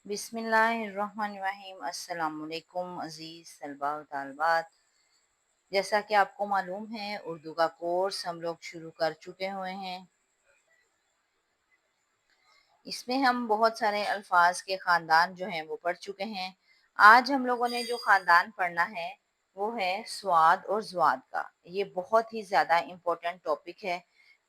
बिस्मिल्लाहिर्रहमानिर्रहीम। अस्सलाम वालेकुम अज़ीज़ तलबा व तालिबात। जैसा कि आपको मालूम है, उर्दू का कोर्स हम लोग शुरू कर चुके हुए हैं। इसमें हम बहुत सारे अल्फाज के ख़ानदान जो हैं वो पढ़ चुके हैं। आज हम लोगों ने जो ख़ानदान पढ़ना है वो है स्वाद और ज़्वाद का। ये बहुत ही ज़्यादा इम्पोर्टेंट टॉपिक है,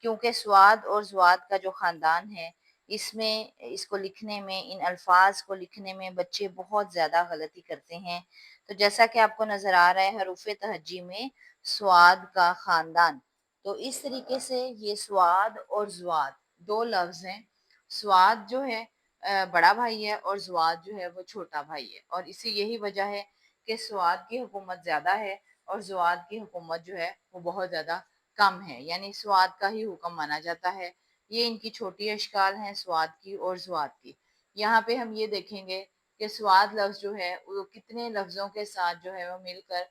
क्योंकि स्वाद और ज़्वाद का जो ख़ानदान है, इसमें इसको लिखने में, इन अल्फाज को लिखने में बच्चे बहुत ज़्यादा गलती करते हैं। तो जैसा कि आपको नज़र आ रहा है हरूफ तहज्जी में स्वाद का ख़ानदान, तो इस तरीके से ये स्वाद और ज़्वाद दो लफ्ज़ हैं। स्वाद जो है बड़ा भाई है और ज़्वाद जो है वो छोटा भाई है, और इसी यही वजह है कि स्वाद की हुकूमत ज़्यादा है और ज़्वाद की हुकूमत जो है वो बहुत ज़्यादा कम है, यानी स्वाद का ही हुक्म माना जाता है। ये इनकी छोटी अशकाल हैं, स्वाद की और ज़्वाद की। यहाँ पे हम ये देखेंगे कि स्वाद लफ्ज़ जो है वो कितने लफ्ज़ों के साथ जो है वो मिलकर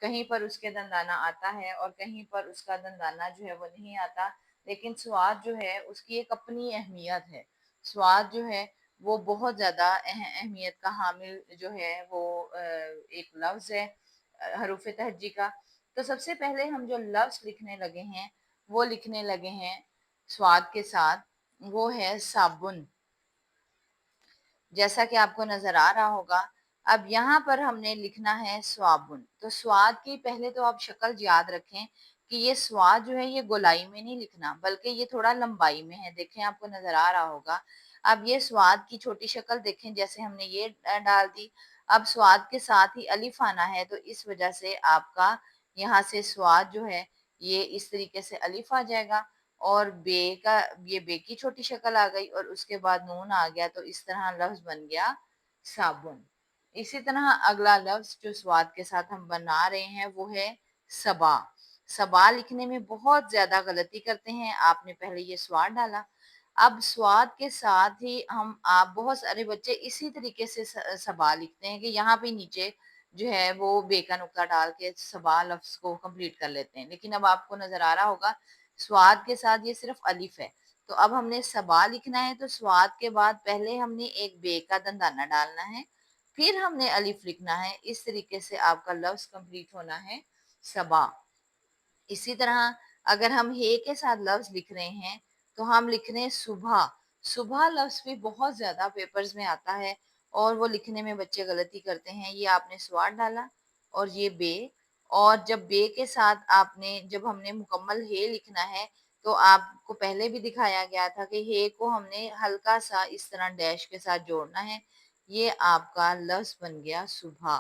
कहीं पर उसके दंदाना आता है और कहीं पर उसका दंदाना जो है वो नहीं आता। लेकिन स्वाद जो है उसकी एक अपनी अहमियत है। स्वाद जो है वो बहुत ज़्यादा अहमियत का हामिल जो है वो एक लफ्ज़ है हरूफ तहज्जी का। तो सबसे पहले हम जो लफ्ज़ लिखने लगे हैं वो लिखने लगे हैं स्वाद के साथ, वो है साबुन। जैसा कि आपको नजर आ रहा होगा, अब यहाँ पर हमने लिखना है स्वाबुन। तो स्वाद की पहले तो आप शक्ल याद रखें कि ये स्वाद जो है ये गोलाई में नहीं लिखना, बल्कि ये थोड़ा लंबाई में है। देखें, आपको नजर आ रहा होगा। अब ये स्वाद की छोटी शक्ल देखें, जैसे हमने ये डाल दी। अब स्वाद के साथ ही अलिफ आना है, तो इस वजह से आपका यहाँ से स्वाद जो है ये इस तरीके से अलिफ आ जाएगा, और बे का, ये बे की छोटी शक्ल आ गई और उसके बाद नून आ गया, तो इस तरह लफ्ज बन गया साबुन। इसी तरह अगला लफ्ज जो स्वाद के साथ हम बना रहे हैं वो है सबा। सबा लिखने में बहुत ज्यादा गलती करते हैं। आपने पहले ये स्वाद डाला, अब स्वाद के साथ ही हम, आप बहुत सारे बच्चे इसी तरीके से सबा लिखते हैं कि यहाँ पे नीचे जो है वो बे का नुक्ता डाल के सबा लफ्ज को कंप्लीट कर लेते हैं। लेकिन अब आपको नजर आ रहा होगा स्वाद के साथ ये सिर्फ अलिफ है। तो अब हमने सबा लिखना है, तो स्वाद के बाद पहले हमने एक बे का दंदाना डालना है, फिर हमने अलिफ लिखना है। इस तरीके से आपका लफ्ज कंप्लीट होना है सबा। इसी तरह अगर हम हे के साथ लफ्ज लिख रहे हैं तो हम लिख रहे हैं सुबह। सुबह लफ्ज भी बहुत ज्यादा पेपर्स में आता है और वो लिखने में बच्चे गलती करते हैं। ये आपने स्वाद डाला और ये बे, और जब बे के साथ आपने, जब हमने मुकम्मल हे लिखना है, तो आपको पहले भी दिखाया गया था कि हे को हमने हल्का सा इस तरह डैश के साथ जोड़ना है। ये आपका लफ्ज बन गया सुबह।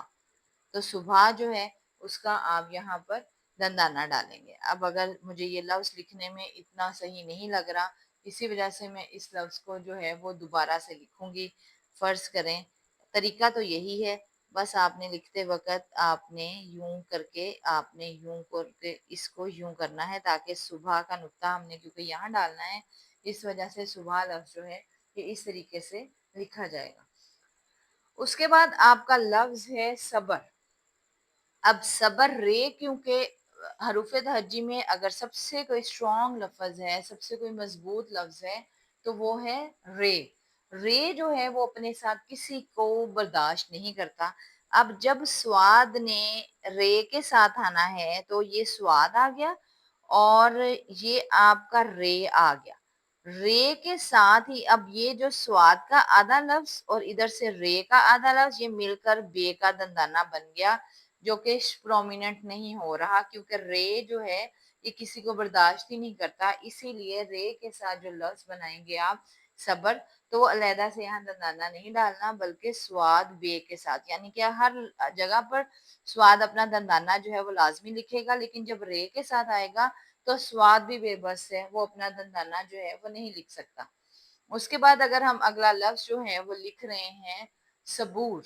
तो सुबह जो है उसका आप यहाँ पर दंदाना डालेंगे। अब अगर मुझे ये लफ्ज लिखने में इतना सही नहीं लग रहा, इसी वजह से मैं इस लफ्ज को जो है वो दोबारा से लिखूंगी। फर्ज करें, तरीका तो यही है, बस आपने लिखते वक्त आपने यूं करके, आपने यूं करके इसको यूं करना है, ताकि सुबह का नुक्ता हमने क्योंकि यहाँ डालना है, इस वजह से सुबह लफ्ज जो है ये इस तरीके से लिखा जाएगा। उसके बाद आपका लफ्ज है सबर। अब सबर रे, क्योंकि हरूफ तहज्जी में अगर सबसे कोई स्ट्रॉन्ग लफ्ज है, सबसे कोई मजबूत लफ्ज है, तो वो है रे। रे जो है वो अपने साथ किसी को बर्दाश्त नहीं करता। अब जब स्वाद ने रे के साथ आना है, तो ये स्वाद आ गया और ये आपका रे आ गया। रे के साथ ही अब ये जो स्वाद का आधा लफ्ज और इधर से रे का आधा लफ्ज, ये मिलकर बे का दंदाना बन गया, जो कि प्रोमिनेंट नहीं हो रहा, क्योंकि रे जो है ये किसी को बर्दाश्त ही नहीं करता। इसीलिए रे के साथ जो लफ्ज बनाएंगे आप सबर, तो वो अलहदा से यहाँ दंदाना नहीं डालना, बल्कि स्वाद बे के साथ, यानी कि हर जगह पर स्वाद अपना दंदाना जो है वो लाजमी लिखेगा, लेकिन जब रे के साथ आएगा तो स्वाद भी बेबस है, वो अपना दंदाना जो है वो नहीं लिख सकता। उसके बाद अगर हम अगला लफ्ज जो है वो लिख रहे हैं सबूर,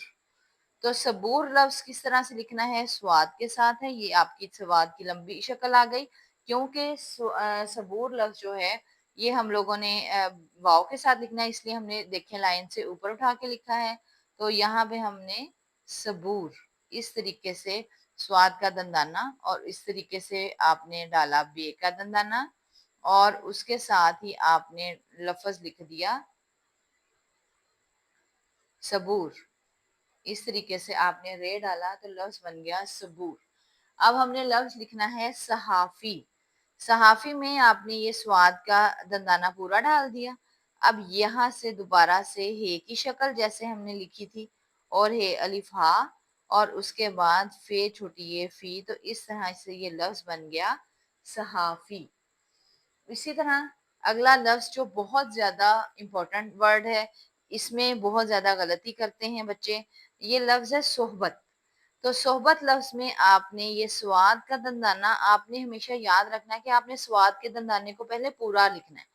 तो सबूर लफ्ज किस तरह से लिखना है, स्वाद के साथ है। ये आपकी स्वाद की लंबी शक्ल आ गई, क्योंकि सबूर लफ्ज जो है ये हम लोगों ने वाव के साथ लिखना है, इसलिए हमने देखें लाइन से ऊपर उठा के लिखा है। तो यहाँ पे हमने सबूर इस तरीके से स्वाद का दंदाना, और इस तरीके से आपने डाला बे का दंदाना, और उसके साथ ही आपने लफ्ज लिख दिया सबूर। इस तरीके से आपने रे डाला तो लफ्ज बन गया सबूर। अब हमने लफ्ज लिखना है सहाफी। सहाफी में आपने ये स्वाद का दंदाना पूरा डाल दिया। अब यहाँ से दोबारा से हे की शक्ल जैसे हमने लिखी थी, और हे अलिफ हा, और उसके बाद फे छोटी ये फी, तो इस तरह से ये लफ्ज बन गया सहाफी। इसी तरह अगला लफ्ज जो बहुत ज्यादा इंपॉर्टेंट वर्ड है, इसमें बहुत ज्यादा गलती करते हैं बच्चे, ये लफ्ज है सोहबत। तो सोहबत लफ्ज में आपने ये स्वाद का दंदाना आपने हमेशा याद रखना है कि आपने स्वाद के दंदाने को पहले पूरा लिखना है।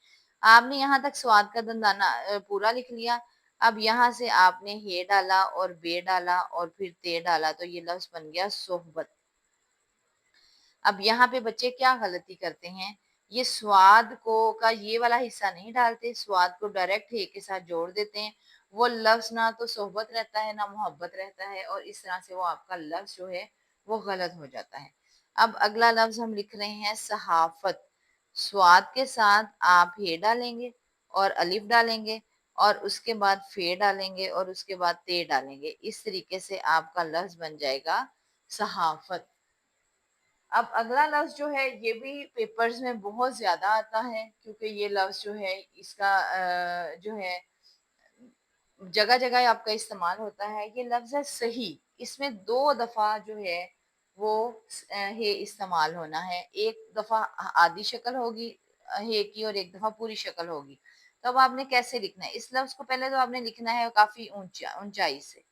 आपने यहाँ तक स्वाद का दंदाना पूरा लिख लिया। अब यहाँ से आपने हे डाला और बे डाला और फिर ते डाला, तो ये लफ्ज बन गया सोहबत। अब यहाँ पे बच्चे क्या गलती करते हैं, ये स्वाद को का ये वाला हिस्सा नहीं डालते, स्वाद को डायरेक्ट हे के साथ जोड़ देते हैं। वो लफ्ज ना तो सोहबत रहता है ना मोहब्बत रहता है, और इस तरह से वो आपका लफ्ज जो है वो गलत हो जाता है। अब अगला लफ्ज हम लिख रहे हैं सहाफत। स्वाद के साथ आप हे डालेंगे और अलिफ डालेंगे और उसके बाद फे डालेंगे और उसके बाद ते डालेंगे। इस तरीके से आपका लफ्ज बन जाएगा सहाफत। अब अगला लफ्ज जो है ये भी पेपर्स में बहुत ज्यादा आता है, क्योंकि ये लफ्ज जो है इसका जो है जगह जगह आपका इस्तेमाल होता है। ये लफ्ज है सही। इसमें दो दफा जो है वो हे इस्तेमाल होना है। एक दफा आधी शक्ल होगी हे की और एक दफा पूरी शक्ल होगी। तो अब आपने कैसे लिखना है इस लफ्ज को, पहले तो आपने लिखना है काफी ऊंचाई से।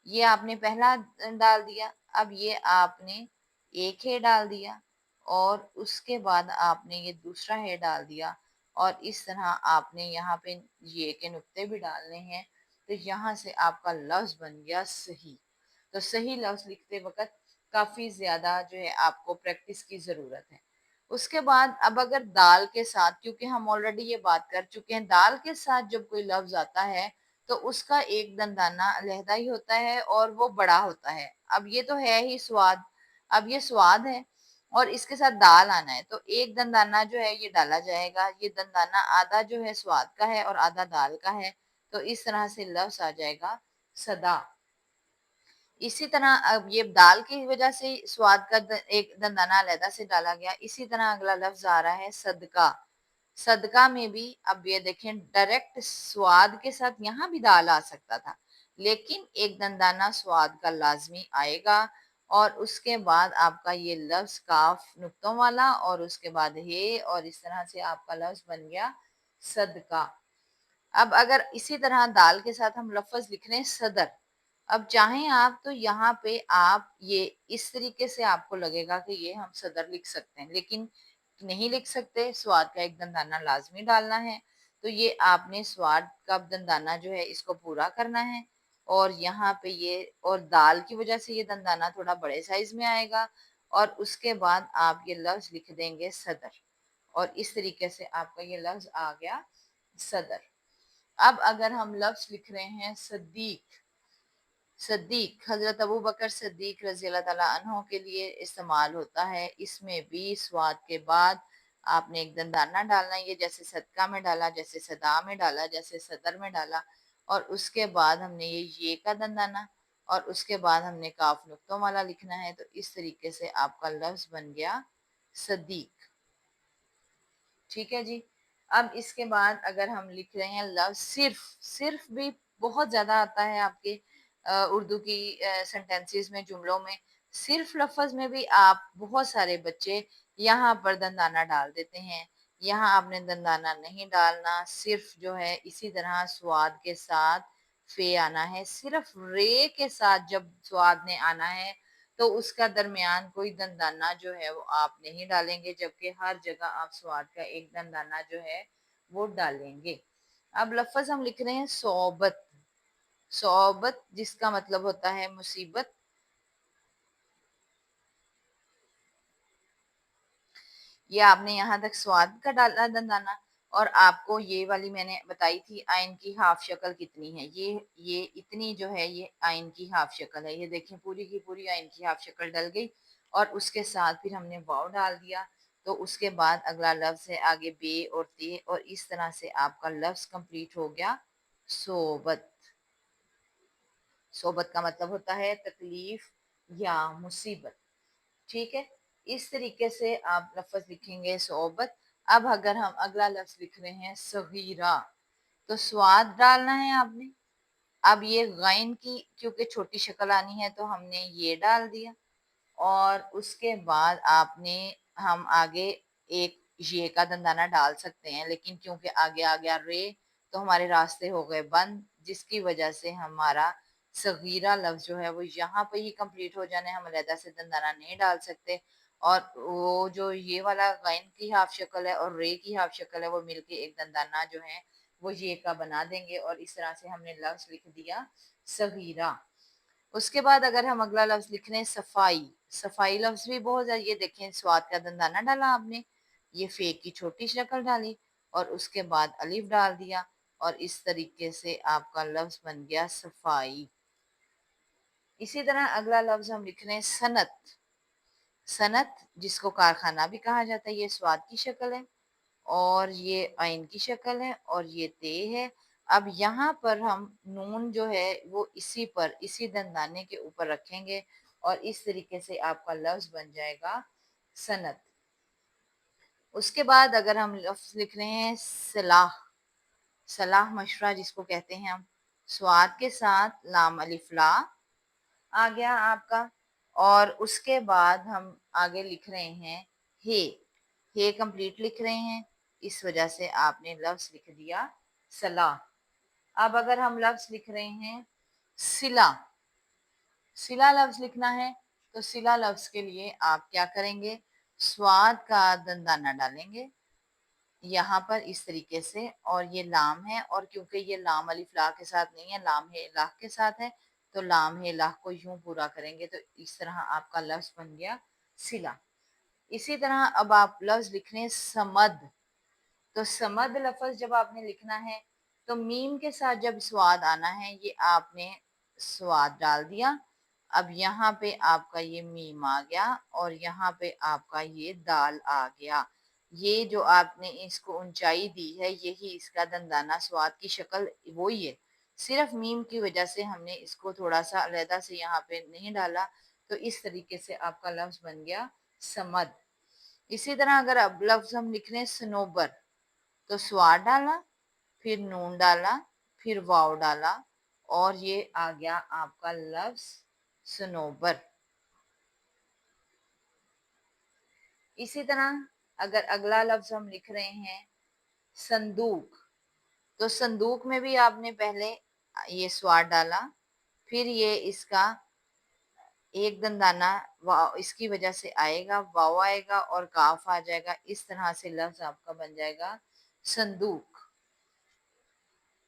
ये आपने पहला डाल दिया। अब ये आपने एक है डाल दिया और उसके बाद आपने ये दूसरा है डाल दिया, और इस तरह आपने यहाँ पे ये के नुक्ते भी डालने हैं। तो यहाँ से आपका लफ्ज बन गया सही। तो सही लफ्ज लिखते वक्त काफी ज्यादा जो है आपको प्रैक्टिस की जरूरत है। उसके बाद अब अगर दाल के साथ, क्योंकि हम ऑलरेडी ये बात कर चुके हैं, दाल के साथ जब कोई लफ्ज आता है तो उसका एक दंदाना अलहदा ही होता है और वो बड़ा होता है। अब ये तो है ही स्वाद। अब ये स्वाद है और इसके साथ दाल आना है, तो एक दंदाना जो है ये डाला जाएगा। ये दंदाना आधा जो है स्वाद का है और आधा दाल का है, तो इस तरह से लफ्ज आ जाएगा सदा। इसी तरह अब ये दाल की वजह से स्वाद का एक दंदाना अलहदा से डाला गया। इसी तरह अगला लफ्ज आ रहा है सदका। सदका में भी अब ये देखें डायरेक्ट स्वाद के साथ यहाँ भी दाल आ सकता था, लेकिन एक दंदाना स्वाद का लाजमी आएगा और उसके बाद आपका ये लफ्ज काफ नुक्तों वाला और उसके बाद हे, और इस तरह से आपका लफ्ज बन गया सदका। अब अगर इसी तरह दाल के साथ हम लफ्ज लिख रहे हैं सदर। अब चाहें आप तो यहाँ पे आप ये इस तरीके से आपको लगेगा कि ये हम सदर लिख सकते हैं, लेकिन नहीं लिख सकते। स्वाद का एक दंदाना लाजमी डालना है, तो ये आपने स्वाद का दंदाना जो है इसको पूरा करना है। और यहाँ पे ये और दाल की वजह से ये दंदाना थोड़ा बड़े साइज में आएगा, और उसके बाद आप ये लफ्ज लिख देंगे सदर, और इस तरीके से आपका ये लफ्ज आ गया सदर। अब अगर हम लफ्ज लिख रहे हैं सदीक। सदीक हजरत अबू बकर सदीक रजी अल्लाह ताला अन्हो के लिए इस्तेमाल होता है। इसमें भी स्वाद के बाद आपने एक दंदाना डालना है, ये जैसे सदका में डाला, जैसे सदा में डाला, जैसे सदर में डाला, और उसके बाद हमने ये का दंदाना और उसके बाद हमने काफ नुक्तों वाला लिखना है। तो इस तरीके से आपका लफ्ज बन गया सदीक। ठीक है जी। अब इसके बाद अगर हम लिख रहे हैं लफ्ज सिर्फ। सिर्फ भी बहुत ज्यादा आता है आपके उर्दू की सेंटेंसेस में, जुमलों में। सिर्फ लफ्ज में भी आप बहुत सारे बच्चे यहाँ पर दंदाना डाल देते हैं। यहाँ आपने दंदाना नहीं डालना, सिर्फ जो है इसी तरह स्वाद के साथ फे आना है। सिर्फ रे के साथ जब स्वाद ने आना है तो उसका दरमियान कोई दंदाना जो है वो आप नहीं डालेंगे, जबकि हर जगह आप स्वाद का एक दंदाना जो है वो डालेंगे। अब लफ्ज हम लिख रहे हैं सोबत। सोबत जिसका मतलब होता है मुसीबत। ये आपने यहाँ तक स्वाद का डाला दंदाना, और आपको ये वाली मैंने बताई थी आइन की हाफ शक्ल कितनी है। ये इतनी जो है ये आइन की हाफ शक्ल है। ये देखें पूरी की पूरी आइन की हाफ शक्ल डल गई, और उसके साथ फिर हमने वाव डाल दिया। तो उसके बाद अगला लफ्ज है आगे बे और ते, और इस तरह से आपका लफ्ज कंप्लीट हो गया सोबत। सोबत का मतलब होता है तकलीफ या मुसीबत, ठीक है। इस तरीके से आप लफ्ज लिखेंगे सोबत। अब अगर हम अगला लफ्ज लिख रहे हैं सगीरा, तो स्वाद डालना है आपने। अब ये गैन की क्योंकि छोटी शक्ल आनी है तो हमने ये डाल दिया, और उसके बाद आपने हम आगे एक ये का दंदाना डाल सकते हैं, लेकिन क्योंकि आगे आ गया रे तो हमारे रास्ते हो गए बंद, जिसकी वजह से हमारा सगीरा लफ्ज जो है वो यहाँ पे ही कंप्लीट हो जाना है, हम अलहदा से दंदाना नहीं डाल सकते। और वो जो ये वाला गैन की हाफ शक्ल है और रे की हाफ शक्ल है वो मिलके एक दंदाना जो है वो ये का बना देंगे, और इस तरह से हमने लफ्ज लिख दिया सगीरा। उसके बाद अगर हम अगला लफ्ज लिख रहे हैं सफाई, सफाई लफ्ज भी बहुत ज्यादा, ये देखें स्वाद का दंदाना डाला आपने, ये फे की छोटी शक्ल डाली और उसके बाद अलिफ डाल दिया, और इस तरीके से आपका लफ्ज बन गया सफाई। इसी तरह अगला लफ्ज हम लिख रहे हैं सनत, सनत जिसको कारखाना भी कहा जाता है, ये स्वाद की शक्ल है और ये आइन की शक्ल है और ये ते है। अब यहाँ पर हम नून जो है वो इसी पर इसी दंदाने के ऊपर रखेंगे और इस तरीके से आपका लफ्ज बन जाएगा सनत। उसके बाद अगर हम लफ्ज लिख रहे हैं सलाह, सलाह मशवरा जिसको कहते हैं हम, स्वाद के साथ लाम अलिफ ला आ गया आपका, और उसके बाद हम आगे लिख रहे हैं हे कंप्लीट लिख रहे हैं, इस वजह से आपने लफ्ज लिख दिया सलाह। अब अगर हम लफ्ज लिख रहे हैं सिला, सिला लफ्ज लिखना है, तो सिला लफ्ज के लिए आप क्या करेंगे, स्वाद का दंदाना डालेंगे यहाँ पर इस तरीके से, और ये लाम है, और क्योंकि ये लाम अलिफ ला के साथ नहीं है, लाम है लाह के साथ है, तो लाम है लाह को यूं पूरा करेंगे तो इस तरह आपका लफ्ज बन गया सिला। इसी तरह अब आप लफ्ज लिख रहे हैं समद, तो समद लफ्ज जब आपने लिखना है तो मीम के साथ जब स्वाद आना है, ये आपने स्वाद डाल दिया, अब यहाँ पे आपका ये मीम आ गया और यहाँ पे आपका ये दाल आ गया। ये जो आपने इसको ऊंचाई दी है यही इसका दंदाना स्वाद की शक्ल वो ही है, सिर्फ मीम की वजह से हमने इसको थोड़ा सा अलहदा से यहाँ पे नहीं डाला, तो इस तरीके से आपका लफ्ज बन गया समद। इसी तरह अगर अब लफ्ज हम लिख रहे हैं सनोबर, तो स्वाद डाला, फिर नून डाला, फिर वाव डाला, और ये आ गया आपका लफ्ज सनोबर। इसी तरह अगर अगला लफ्ज हम लिख रहे हैं संदूक, तो संदूक में भी आपने पहले ये स्वाद डाला, फिर ये इसका एक दंदाना इसकी वजह से आएगा, वाव आएगा और काफ आ जाएगा, इस तरह से लफ्ज आपका बन जाएगा संदूक।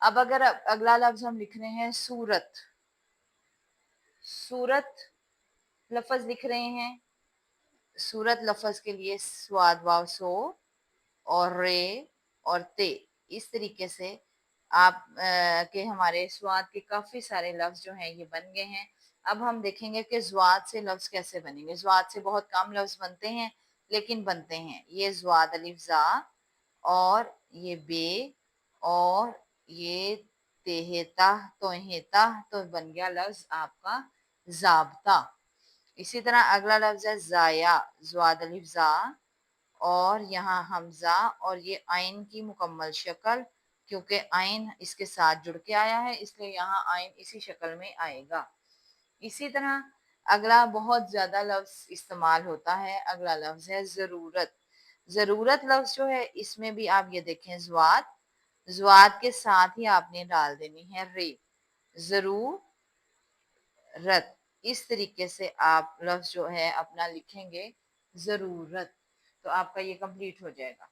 अब अगर अगला लफ्ज हम लिख रहे हैं सूरत, सूरत लफ्ज लिख रहे हैं, सूरत लफ्ज के लिए स्वाद वाव सो और रे और ते, इस तरीके से आप के हमारे स्वाद के काफी सारे लफ्ज जो हैं ये बन गए हैं। अब हम देखेंगे कि ज्वाद से लफ्ज कैसे बनेंगे। ज्वाद से बहुत कम लफ्ज बनते हैं लेकिन बनते हैं। ये ज्वाद अलिफ जा और ये बे और ये तेहता तोहेता, तो बन गया लफ्ज आपका जाबता। इसी तरह अगला लफ्ज है जाया, ज्वाद अलिफ जा और यहाँ हमजा और ये आइन की मुकम्मल शक्ल, क्योंकि आइन इसके साथ जुड़ के आया है इसलिए यहाँ आइन इसी शक्ल में आएगा। इसी तरह अगला बहुत ज्यादा लफ्ज इस्तेमाल होता है, अगला लफ्ज है जरूरत। जरूरत लफ्ज जो है इसमें भी आप ये देखें ज्वाद, ज्वाद के साथ ही आपने डाल देनी है रे, जरूरत। इस तरीके से आप लफ्ज जो है अपना लिखेंगे जरूरत, तो आपका ये कंप्लीट हो जाएगा।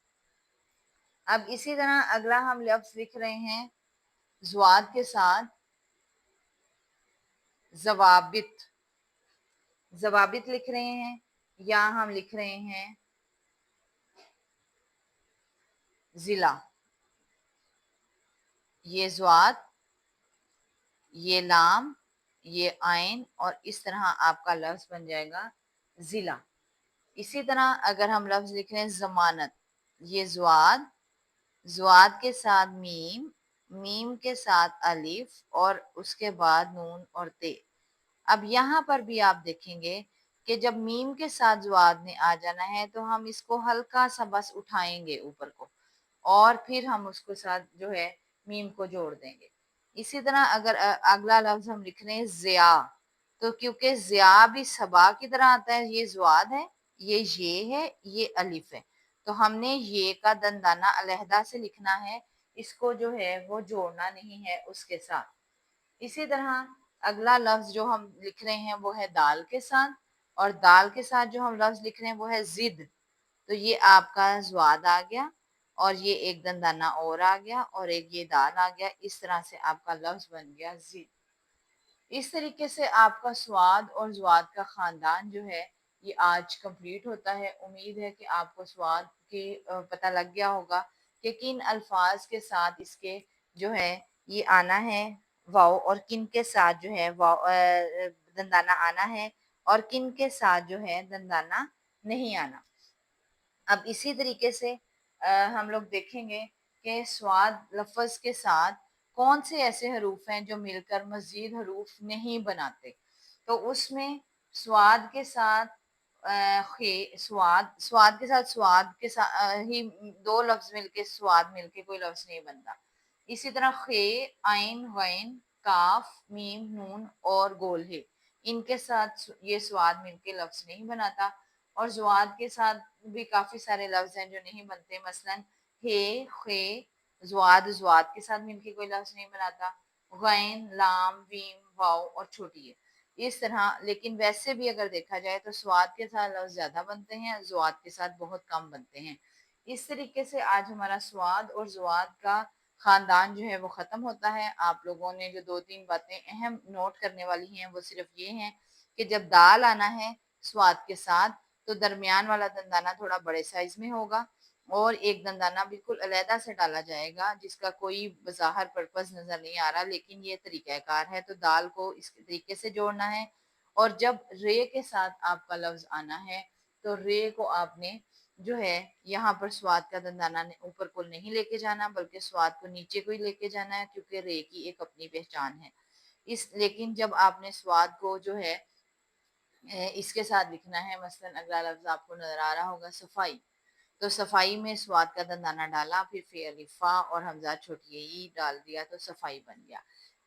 अब इसी तरह अगला हम लफ्ज लिख रहे हैं ज्वाद के साथ जवाबित, जवाबित लिख रहे हैं या हम लिख रहे हैं जिला। ये ज्वाद, ये लाम, ये आइन और इस तरह आपका लफ्ज बन जाएगा जिला। इसी तरह अगर हम लफ्ज लिख रहे हैं जमानत, ये ज्वाद, ज्वाद के साथ मीम, میم کے ساتھ الف اور اس کے بعد نون اور تے۔ اب یہاں پر بھی آپ دیکھیں گے کہ جب میم کے ساتھ زواد نے آ جانا ہے تو ہم اس کو ہلکا سا بس اٹھائیں گے اوپر کو، اور پھر ہم اس کو ساتھ جو ہے میم کو جوڑ دیں گے۔ اسی طرح اگر اگلا لفظ ہم لکھ رہے ہیں ضیا، تو کیونکہ ضیا بھی صبا کی طرح آتا ہے، یہ زواد ہے، یہ ہے، یہ الف ہے، تو ہم نے یہ کا دندانہ علیحدہ سے لکھنا ہے، اس کو جو ہے وہ جوڑنا نہیں ہے اس کے ساتھ۔ اسی طرح اگلا لفظ جو ہم لکھ رہے ہیں وہ ہے دال کے ساتھ، اور دال کے ساتھ جو ہم لفظ لکھ رہے ہیں وہ ہے ضد، تو یہ آپ کا زواد آ گیا، اور یہ ایک دندانہ اور آ گیا، اور ایک یہ دال آ گیا، اس طرح سے آپ کا لفظ بن گیا ضد۔ اس طریقے سے آپ کا سواد اور زواد کا خاندان جو ہے یہ آج کمپلیٹ ہوتا ہے۔ امید ہے کہ آپ کو سواد کی پتہ لگ گیا ہوگا کہ کن الفاظ کے ساتھ اس کے جو ہے یہ آنا ہے واو، اور کن کے ساتھ جو ہے واو دندانہ آنا ہے، اور کن کے ساتھ جو ہے دندانہ نہیں آنا۔ اب اسی طریقے سے ہم لوگ دیکھیں گے کہ سواد لفظ کے ساتھ کون سے ایسے حروف ہیں جو مل کر مزید حروف نہیں بناتے، تو اس میں سواد کے ساتھ سواد کے ساتھ ہی دو لفظ مل کے سواد مل کے کوئی لفظ نہیں بنتا۔ اسی طرح خے، عین، غین، کاف، میم، نون اور گول ہے، ان کے ساتھ یہ سواد مل کے لفظ نہیں بناتا۔ اور زواد کے ساتھ بھی کافی سارے لفظ ہیں جو نہیں بنتے، مثلا ہے، خے، زواد کے ساتھ مل کے کوئی لفظ نہیں بناتا، غین، لام، ویم، واو اور چھوٹی ہے، اس طرح۔ لیکن ویسے بھی اگر دیکھا جائے تو سواد کے ساتھ لفظ زیادہ بنتے ہیں، زواد کے ساتھ بہت کم بنتے ہیں۔ اس طریقے سے آج ہمارا سواد اور زواد کا خاندان جو ہے وہ ختم ہوتا ہے۔ آپ لوگوں نے جو دو تین باتیں اہم نوٹ کرنے والی ہیں وہ صرف یہ ہیں کہ جب دال آنا ہے سواد کے ساتھ تو درمیان والا دندانہ تھوڑا بڑے سائز میں ہوگا، اور ایک دندانہ بالکل علیحدہ سے ڈالا جائے گا جس کا کوئی بظاہر پرپس نظر نہیں آ رہا، لیکن یہ طریقہ کار ہے۔ تو دال کو اس طریقے سے جوڑنا ہے، اور جب رے کے ساتھ آپ کا لفظ آنا ہے تو رے کو آپ نے جو ہے یہاں پر سواد کا دندانہ اوپر کو نہیں لے کے جانا، بلکہ سواد کو نیچے کو ہی لے کے جانا ہے، کیونکہ رے کی ایک اپنی پہچان ہے۔ لیکن جب آپ نے سواد کو جو ہے اس کے ساتھ لکھنا ہے، مثلا اگلا لفظ آپ کو نظر آ رہا ہوگا صفائی، تو صفائی میں سواد کا دندانہ ڈالا، پھر فے الف فا اور حمزہ چھوٹی ای ڈال دیا تو صفائی بن گیا۔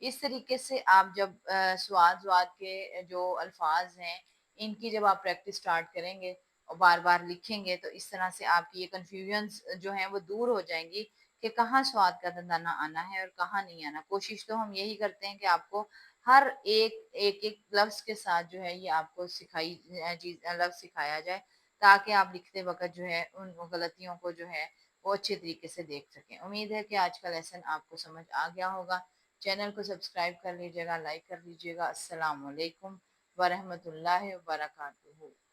اس طریقے سے آپ جب سواد زواد کے جو الفاظ ہیں ان کی جب آپ پریکٹس سٹارٹ کریں گے اور بار بار لکھیں گے تو اس طرح سے آپ کی یہ کنفیوژنز جو ہیں وہ دور ہو جائیں گی کہ کہاں سواد کا دندانہ آنا ہے اور کہاں نہیں آنا۔ کوشش تو ہم یہی کرتے ہیں کہ آپ کو ہر ایک لفظ کے ساتھ جو ہے یہ آپ کو لفظ سکھایا جائے، تاکہ آپ لکھتے وقت جو ہے ان غلطیوں کو جو ہے وہ اچھے طریقے سے دیکھ سکیں۔ امید ہے کہ آج کا لیسن آپ کو سمجھ آ گیا ہوگا۔ چینل کو سبسکرائب کر لیجیے گا، لائک کر لیجیے گا۔ السلام علیکم ورحمۃ اللہ وبرکاتہ۔